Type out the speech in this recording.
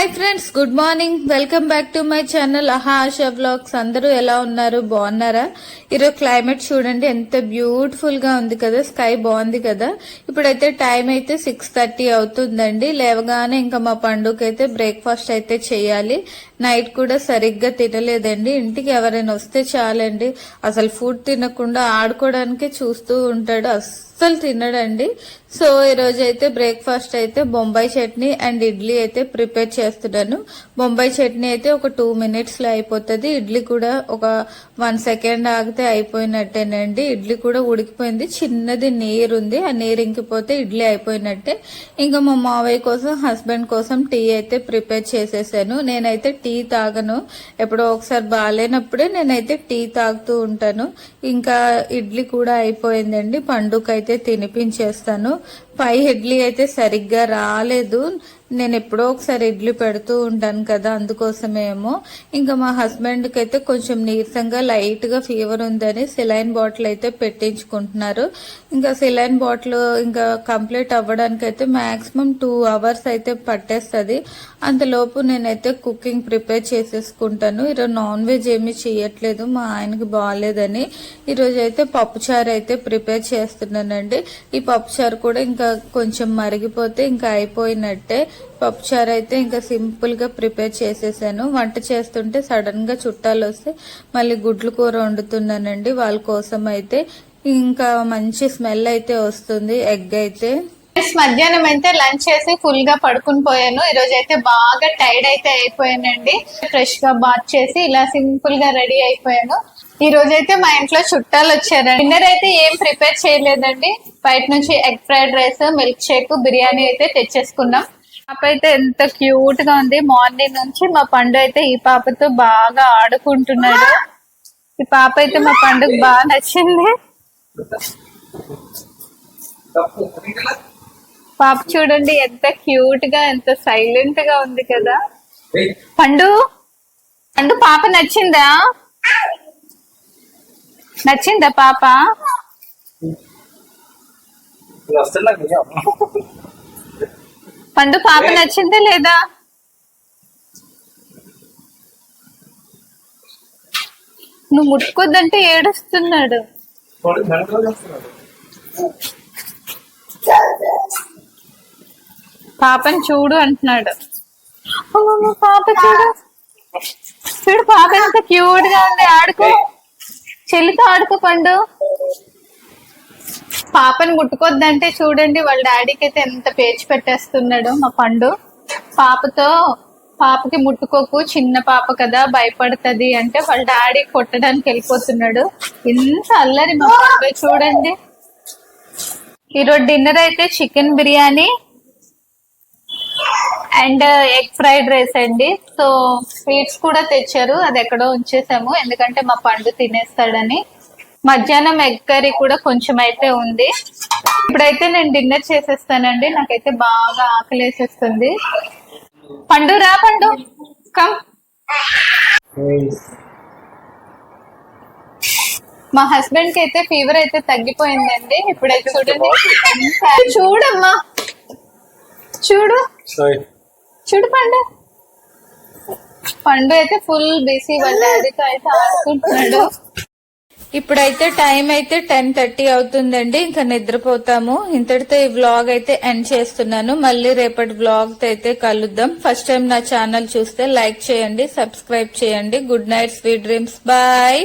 Hi friends, good morning. Welcome back to my channel ASHA vlogs. అందరూ ఎలా ఉన్నారు? బాగున్నారా? ఈరోజు క్లైమేట్ చూడండి ఎంత బ్యూటిఫుల్ గా ఉంది కదా, స్కై బాగుంది కదా. ఇప్పుడైతే టైం అయితే 6:30 అవుతుందండి. లేవగానే ఇంకా మా పండుగకైతే బ్రేక్ఫాస్ట్ అయితే చేయాలి. నైట్ కూడా సరిగ్గా తినలేదండి. ఇంటికి ఎవరైనా వస్తే చాలండి, అసలు ఫుడ్ తినకుండా ఆడుకోవడానికే చూస్తూ ఉంటాడు, అస్సలు తినడండి. సో ఈ రోజు అయితే బ్రేక్ఫాస్ట్ అయితే బొంబాయి చట్నీ అండ్ ఇడ్లీ అయితే ప్రిపేర్ చేస్తున్నాను. బొంబాయి చట్నీ అయితే ఒక 2 minutes లో అయిపోతుంది. ఇడ్లీ కూడా ఒక 1 second ఆగితే అయిపోయినట్టేనండి. ఇడ్లీ కూడా ఉడికిపోయింది, చిన్నది నీరు ఉంది, ఆ నీరు ఇంకిపోతే ఇడ్లీ అయిపోయినట్టే. ఇంకా మా మావయ్య కోసం, హస్బెండ్ కోసం టీ అయితే ప్రిపేర్ చేసేసాను. నేనైతే టీ తాగను, ఎప్పుడో ఒకసారి బాగాలేనప్పుడే నేనైతే టీ తాగుతూ ఉంటాను. ఇంకా ఇడ్లీ కూడా అయిపోయిందండి, పండుకైతే తినిపించేస్తాను. పై ఇడ్లీ అయితే సరిగ్గా రాలేదు, నేను ఎప్పుడో ఒకసారి ఇడ్లీ పెడుతూ ఉంటాను కదా, అందుకోసమేమో. ఇంకా మా హస్బెండ్ కి అయితే కొంచెం నీరసంగా లైట్ గా ఫీవర్ ఉందని సెలైన్ బాటిల్ అయితే పెట్టించుకుంటున్నారు. ఇంకా సెలైన్ బాటిల్ ఇంకా కంప్లీట్ అవ్వడానికి అయితే మాక్సిమం 2 hours అయితే పట్టేస్తుంది. అంతలోపు నేనైతే కుకింగ్ ప్రిపేర్ చేసేసుకుంటాను. ఈరోజు నాన్ వెజ్ ఏమీ చేయట్లేదు, మా ఆయనకి బాగాలేదని. ఈరోజు అయితే పప్పుచారు అయితే ప్రిపేర్ చేస్తున్నానండి. ఈ పప్పుచారు కూడా ఇంకా కొంచెం మరిగిపోతే ఇంకా అయిపోయినట్టే. పప్పుచారు అయితే ఇంకా సింపుల్ గా ప్రిపేర్ చేసేసాను. వంట చేస్తుంటే సడన్ గా చుట్టాలు వస్తే మళ్ళీ గుడ్లు కూర వండుతున్నానండి వాళ్ళ కోసం. అయితే ఇంకా మంచి స్మెల్ అయితే వస్తుంది ఎగ్ అయితే. మధ్యాహ్నం అయితే లంచ్ చేసి ఫుల్ గా పడుకుని పోయాను. ఈ రోజు అయితే బాగా టైర్డ్ అయితే అయిపోయానండి. ఫ్రెష్ గా బాత్ చేసి ఇలా సింపుల్ గా రెడీ అయిపోయాను. ఈ రోజు అయితే మా ఇంట్లో చుట్టాలు వచ్చారండి. డిన్నర్ అయితే ఏం ప్రిపేర్ చేయలేదండి, బయట నుంచి egg fried rice, milk shake, biryani అయితే తెచ్చేసుకున్నాం. పాప అయితే ఎంత క్యూట్ గా ఉంది. మార్నింగ్ నుంచి మా పండు అయితే ఈ పాపతో బాగా ఆడుకుంటున్నాడు. ఈ పాప అయితే మా పండుగ బాగా నచ్చింది. పాప చూడండి ఎంత క్యూట్ గా, ఎంత సైలెంట్ గా ఉంది కదా. పండు పండు పాప నచ్చిందా? నచ్చిందా పాప? పండు పాప నచ్చిందా లేదా? నువ్వు ముట్టుకోద్దంటే ఏడుస్తున్నాడు. పాపని చూడు అంటున్నాడు. పాప చూడు చూడు, పాప ఎంత క్యూట్ గా ఉంది. ఆడుకో, చెల్లితో ఆడుకో పండు. పాపని ముట్టుకోద్దంటే చూడండి వాళ్ళ డాడీకి అయితే ఎంత పేచి పెట్టేస్తున్నాడు మా పండు. పాపకి ముట్టుకోకు, చిన్న పాప కదా భయపడుతుంది అంటే వాళ్ళ డాడీ కొట్టడానికి వెళ్ళిపోతున్నాడు. ఎంత అల్లరి మా పండు చూడండి. ఈరోజు డిన్నర్ అయితే chicken biryani and egg fried rice అండి. సో స్వీట్స్ కూడా తెచ్చారు, అది ఎక్కడో ఉంచేసాము ఎందుకంటే మా పండు తినేస్తాడని. మధ్యాహ్నం ఎగ్ కర్రీ కూడా కొంచెం అయితే ఉంది. ఇప్పుడైతే నేను డిన్నర్ చేసేస్తానండి, నాకైతే బాగా ఆకలేసేస్తుంది. పండు రా, పండు కమ్. మా హస్బెండ్ కి అయితే ఫీవర్ అయితే తగ్గిపోయిందండి. ఇప్పుడైతే చూడండి, చూడమ్మా చూడు చూడు పండు. పండు అయితే ఫుల్ బిజీ, వాళ్ళ డాడీతో అయితే ఆడుకుంటున్నాడు. ఇప్పుడైతే టైం అయితే 10:30 అవుతుందండి, ఇంకా నిద్రపోతాము. ఇంతటితో ఈ వ్లాగ్ అయితే ఎండ్ చేస్తున్నాను. మళ్ళీ రేపటి వ్లాగ్ తో అయితే కలుద్దాం. ఫస్ట్ టైం నా ఛానల్ చూస్తే లైక్ చేయండి, సబ్స్క్రైబ్ చేయండి. Good night, sweet dreams, bye.